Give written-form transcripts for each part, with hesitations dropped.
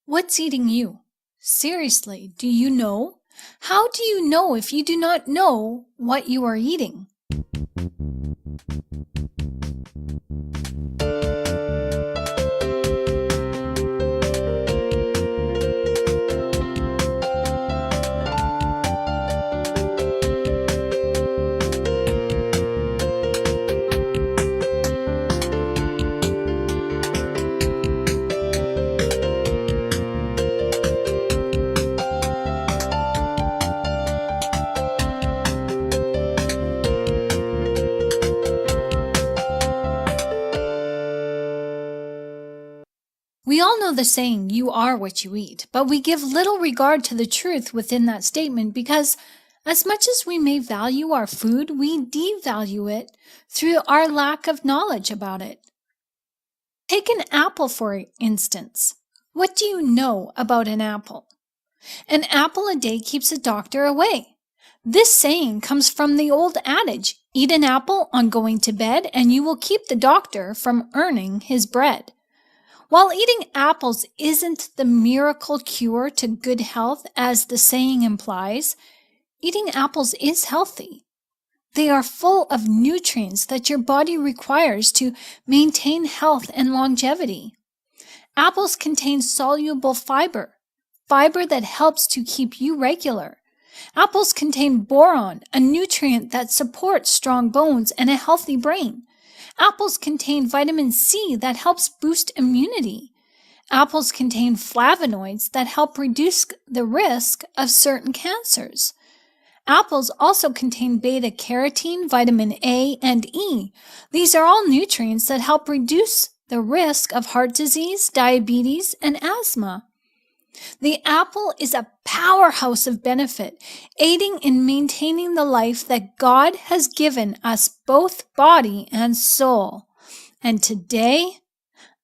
What's eating you? Seriously, do you know? How do you know if you do not know what you are eating? We all know the saying, you are what you eat, but we give little regard to the truth within that statement because as much as we may value our food, we devalue it through our lack of knowledge about it. Take an apple, for instance. What do you know about an apple? An apple a day keeps a doctor away. This saying comes from the old adage, eat an apple on going to bed and you will keep the doctor from earning his bread. While eating apples isn't the miracle cure to good health as the saying implies, eating apples is healthy. They are full of nutrients that your body requires to maintain health and longevity. Apples contain soluble fiber that helps to keep you regular. Apples contain boron, a nutrient that supports strong bones and a healthy brain. Apples contain vitamin C that helps boost immunity. Apples contain flavonoids that help reduce the risk of certain cancers. Apples also contain beta-carotene, vitamin A, and E. These are all nutrients that help reduce the risk of heart disease, diabetes, and asthma. The apple is a powerhouse of benefit, aiding in maintaining the life that God has given us, both body and soul. And today,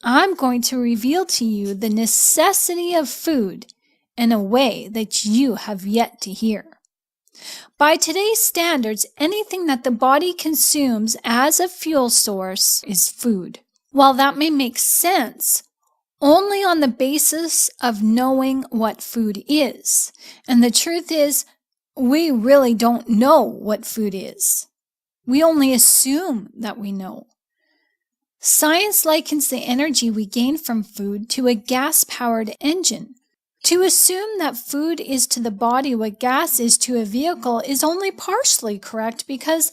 I'm going to reveal to you the necessity of food in a way that you have yet to hear. By today's standards, anything that the body consumes as a fuel source is food. While that may make sense, only on the basis of knowing what food is. And the truth is, we really don't know what food is. We only assume that we know. Science likens the energy we gain from food to a gas-powered engine. To assume that food is to the body what gas is to a vehicle is only partially correct because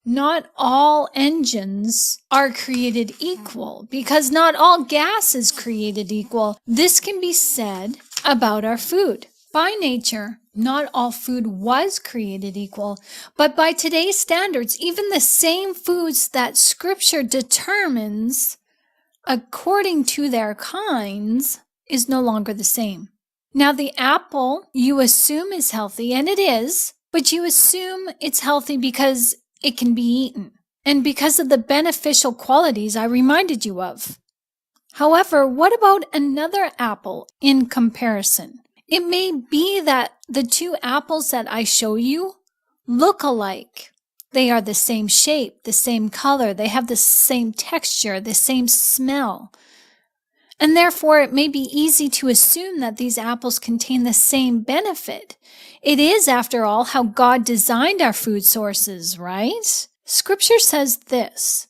not all engines are created equal, because not all gas is created equal. This can be said about our food. By nature, not all food was created equal, but by today's standards, even the same foods that Scripture determines according to their kinds is no longer the same. Now, the apple you assume is healthy, and it is, but you assume it's healthy because it can be eaten, and because of the beneficial qualities I reminded you of. However, what about another apple in comparison? It may be that the two apples that I show you look alike. They are the same shape, the same color, they have the same texture, the same smell. And therefore, it may be easy to assume that these apples contain the same benefit. It is, after all, how God designed our food sources, right? Scripture says this: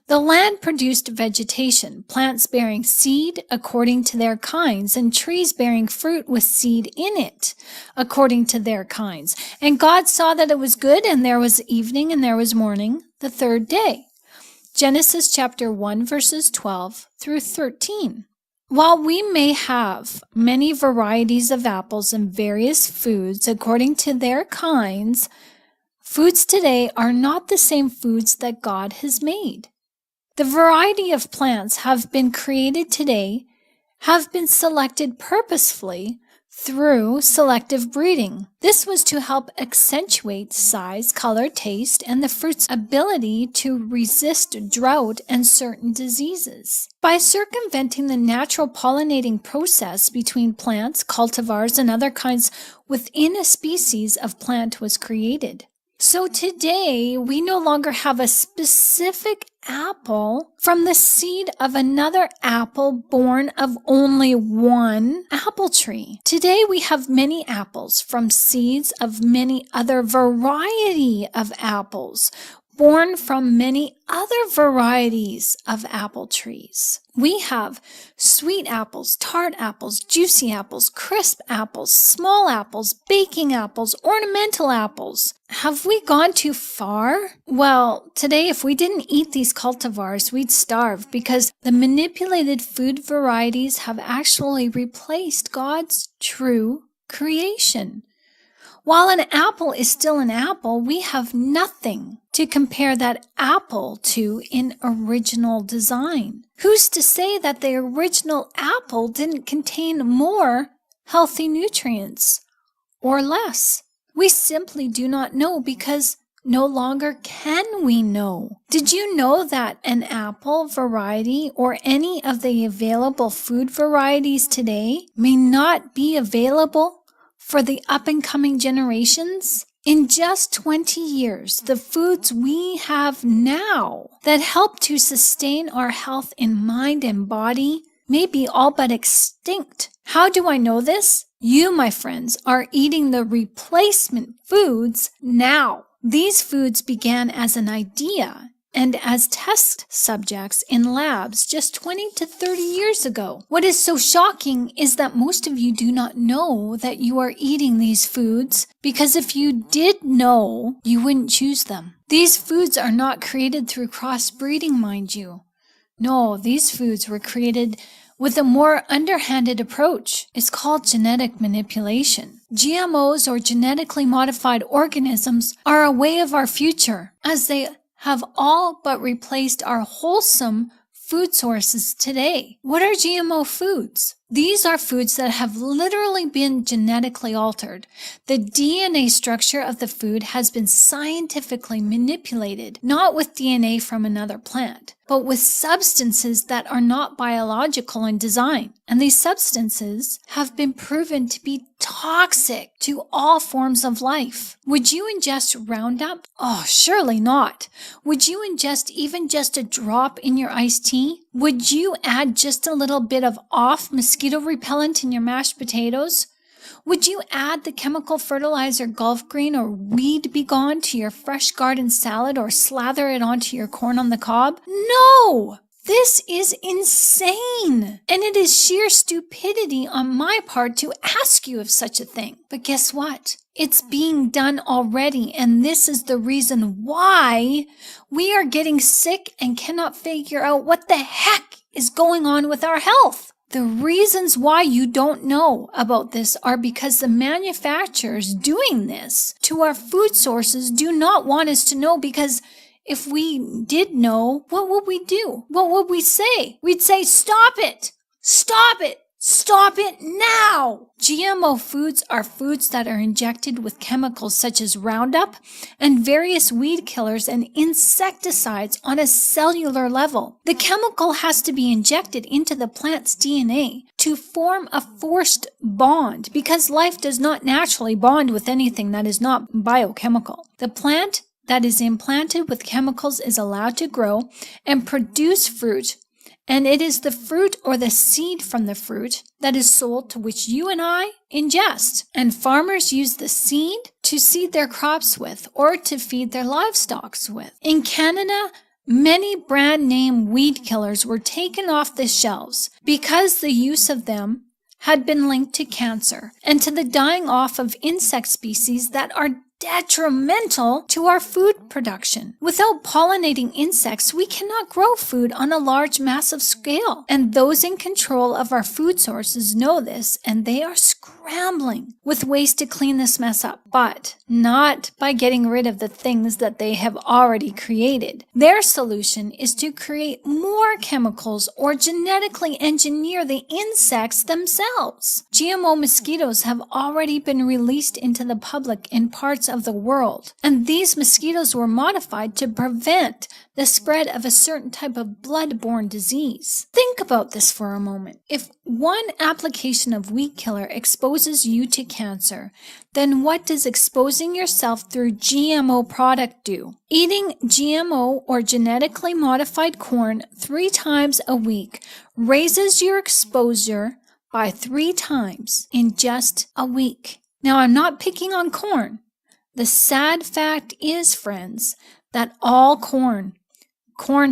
the land produced vegetation, plants bearing seed according to their kinds, and trees bearing fruit with seed in it according to their kinds. And God saw that it was good, and there was evening and there was morning, the third day. Genesis chapter 1, verses 12 through 13. While we may have many varieties of apples and various foods according to their kinds, foods today are not the same foods that God has made. The variety of plants have been created today have been selected purposefully through selective breeding. This was to help accentuate size, color, taste, and the fruit's ability to resist drought and certain diseases. By circumventing the natural pollinating process between plants, cultivars, and other kinds within a species of plant was created. So today, we no longer have a specific apple from the seed of another apple born of only one apple tree. Today we have many apples from seeds of many other variety of apples, born from many other varieties of apple trees. We have sweet apples, tart apples, juicy apples, crisp apples, small apples, baking apples, ornamental apples. Have we gone too far? Well, today if we didn't eat these cultivars, we'd starve because the manipulated food varieties have actually replaced God's true creation. While an apple is still an apple, we have nothing to compare that apple to in original design. Who's to say that the original apple didn't contain more healthy nutrients or less? We simply do not know because no longer can we know. Did you know that an apple variety or any of the available food varieties today may not be available for the up-and-coming generations? In just 20 years, the foods we have now that help to sustain our health in mind and body may be all but extinct. How do I know this? You, my friends, are eating the replacement foods now. These foods began as an idea and as test subjects in labs just 20 to 30 years ago. What is so shocking is that most of you do not know that you are eating these foods, because if you did know, you wouldn't choose them. These foods are not created through crossbreeding, mind you. No, these foods were created with a more underhanded approach. It's called genetic manipulation. GMOs, or genetically modified organisms, are a way of our future, as they have all but replaced our wholesome food sources today. What are GMO foods? These are foods that have literally been genetically altered. The DNA structure of the food has been scientifically manipulated, not with DNA from another plant, but with substances that are not biological in design. And these substances have been proven to be toxic to all forms of life. Would you ingest Roundup? Oh, surely not. Would you ingest even just a drop in your iced tea? Would you add just a little bit of off mosquito repellent in your mashed potatoes? Would you add the chemical fertilizer Gulf Green or Weed Be Gone to your fresh garden salad, or slather it onto your corn on the cob? No! This is insane! And it is sheer stupidity on my part to ask you of such a thing. But guess what? It's being done already, and this is the reason why we are getting sick and cannot figure out what the heck is going on with our health. The reasons why you don't know about this are because the manufacturers doing this to our food sources do not want us to know, because if we did know, what would we do? What would we say? We'd say, stop it! Stop it! Stop it now! GMO foods are foods that are injected with chemicals such as Roundup and various weed killers and insecticides on a cellular level. The chemical has to be injected into the plant's DNA to form a forced bond, because life does not naturally bond with anything that is not biochemical. The plant that is implanted with chemicals is allowed to grow and produce fruit, and it is the fruit or the seed from the fruit that is sold, to which you and I ingest. And farmers use the seed to seed their crops with, or to feed their livestock with. In Canada, many brand name weed killers were taken off the shelves because the use of them had been linked to cancer and to the dying off of insect species that are detrimental to our food production. Without pollinating insects, we cannot grow food on a large, massive scale. And those in control of our food sources know this, and they are scrambling with ways to clean this mess up, but not by getting rid of the things that they have already created. Their solution is to create more chemicals or genetically engineer the insects themselves. GMO mosquitoes have already been released into the public in parts of the world, and these mosquitoes were modified to prevent the spread of a certain type of blood-borne disease. Think about this for a moment. If one application of weed killer exposes exposes you to cancer, then what does exposing yourself through GMO product do? Eating GMO or genetically modified corn 3 times a week raises your exposure by 3 times in just a week. Now, I'm not picking on corn. The sad fact is, friends, that all corn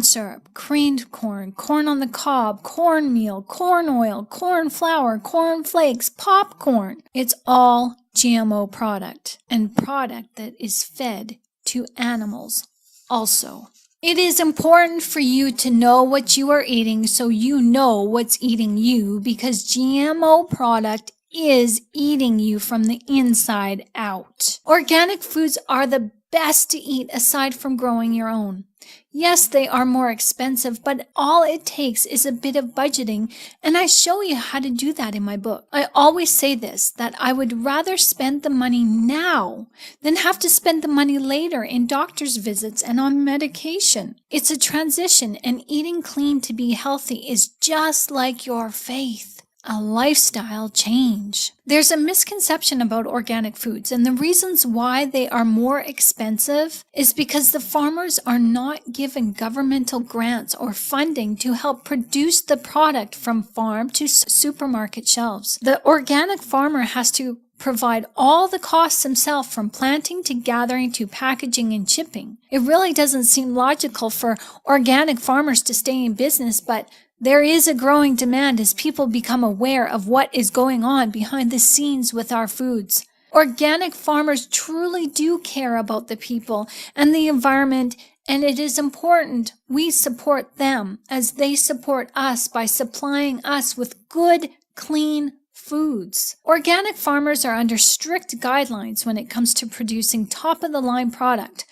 syrup, creamed corn, corn on the cob, cornmeal, corn oil, corn flour, corn flakes, popcorn, it's all GMO product and product that is fed to animals also. It is important for you to know what you are eating so you know what's eating you, because GMO product is eating you from the inside out. Organic foods are the best to eat aside from growing your own. Yes, they are more expensive, but all it takes is a bit of budgeting, and I show you how to do that in my book. I always say this, that I would rather spend the money now than have to spend the money later in doctor's visits and on medication. It's a transition, and eating clean to be healthy is just like your faith. A lifestyle change. There's a misconception about organic foods, and the reasons why they are more expensive is because the farmers are not given governmental grants or funding to help produce the product from farm to supermarket shelves. The organic farmer has to provide all the costs himself, from planting to gathering to packaging and shipping. It really doesn't seem logical for organic farmers to stay in business, but there is a growing demand as people become aware of what is going on behind the scenes with our foods. Organic farmers truly do care about the people and the environment, and it is important we support them as they support us by supplying us with good, clean foods. Organic farmers are under strict guidelines when it comes to producing top-of-the-line product.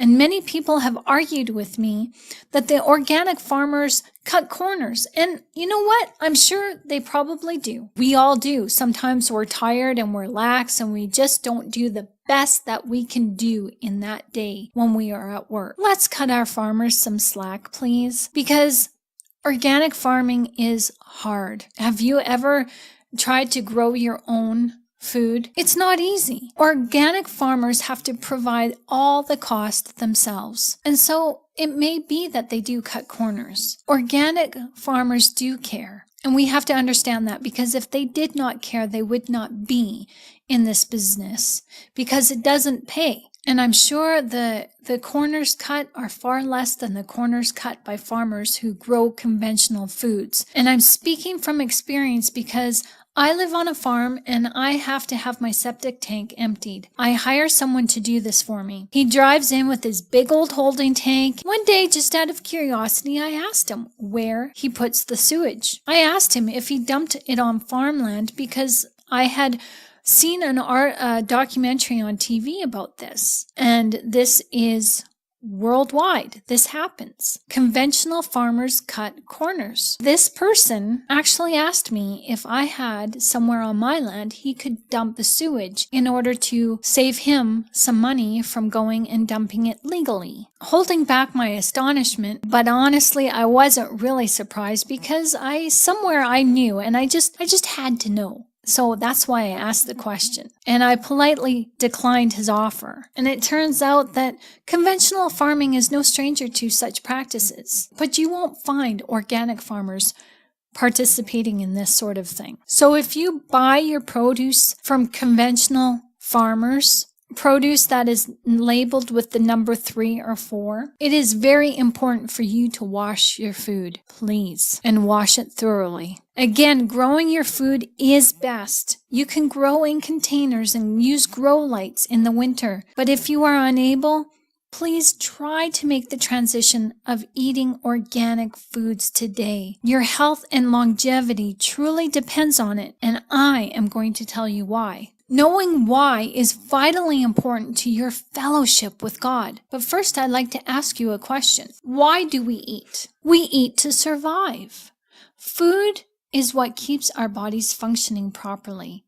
And many people have argued with me that the organic farmers cut corners. And you know what? I'm sure they probably do. We all do. Sometimes we're tired and we're lax and we just don't do the best that we can do in that day when we are at work. Let's cut our farmers some slack, please, because organic farming is hard. Have you ever tried to grow your own food? It's not easy. Organic farmers have to provide all the cost themselves. And so it may be that they do cut corners. Organic farmers do care. And we have to understand that, because if they did not care, they would not be in this business, because it doesn't pay. And I'm sure the corners cut are far less than the corners cut by farmers who grow conventional foods. And I'm speaking from experience because I live on a farm and I have to have my septic tank emptied. I hire someone to do this for me. He drives in with his big old holding tank. One day, just out of curiosity, I asked him where he puts the sewage. I asked him if he dumped it on farmland because I had seen a documentary on TV about this. And this is worldwide. This happens. Conventional farmers cut corners. This person actually asked me if I had somewhere on my land he could dump the sewage in order to save him some money from going and dumping it legally. Holding back my astonishment, but honestly I wasn't really surprised, because somewhere I knew, and I just had to know. So that's why I asked the question, and I politely declined his offer. And it turns out that conventional farming is no stranger to such practices, but you won't find organic farmers participating in this sort of thing. So if you buy your produce from conventional farmers, produce that is labeled with the number 3 or 4, it is very important for you to wash your food, please, and wash it thoroughly. Again, growing your food is best. You can grow in containers and use grow lights in the winter, but if you are unable, please try to make the transition of eating organic foods today. Your health and longevity truly depends on it, and I am going to tell you why. Knowing why is vitally important to your fellowship with God. But first, I'd like to ask you a question. Why do we eat? We eat to survive. Food is what keeps our bodies functioning properly.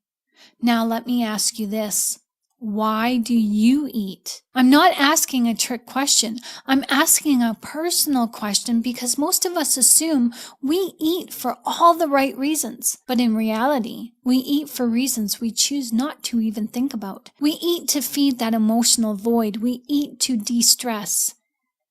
Now, let me ask you this. Why do you eat? I'm not asking a trick question. I'm asking a personal question because most of us assume we eat for all the right reasons. But in reality, we eat for reasons we choose not to even think about. We eat to feed that emotional void. We eat to de-stress.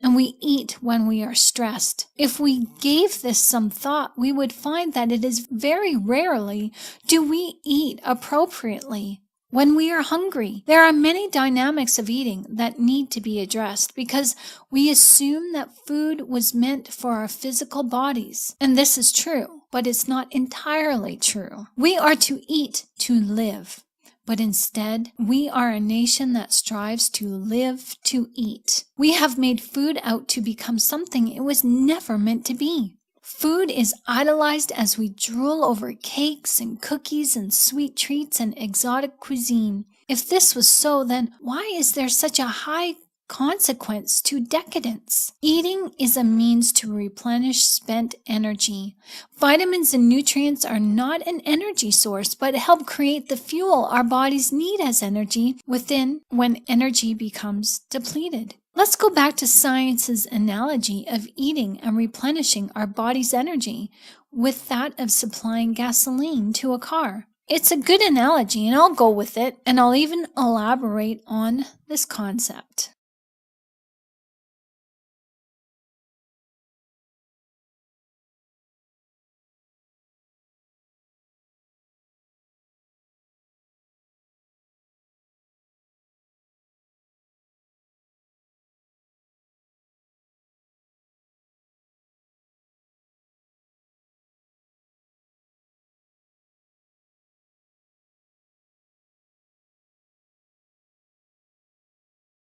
And we eat when we are stressed. If we gave this some thought, we would find that it is very rarely do we eat appropriately when we are hungry. There are many dynamics of eating that need to be addressed because we assume that food was meant for our physical bodies. And this is true, but it's not entirely true. We are to eat to live. But instead, we are a nation that strives to live to eat. We have made food out to become something it was never meant to be. Food is idolized as we drool over cakes and cookies and sweet treats and exotic cuisine. If this was so, then why is there such a high consequence to decadence? Eating is a means to replenish spent energy. Vitamins and nutrients are not an energy source, but help create the fuel our bodies need as energy when energy becomes depleted. Let's go back to science's analogy of eating and replenishing our body's energy with that of supplying gasoline to a car. It's a good analogy, and I'll go with it, and I'll even elaborate on this concept.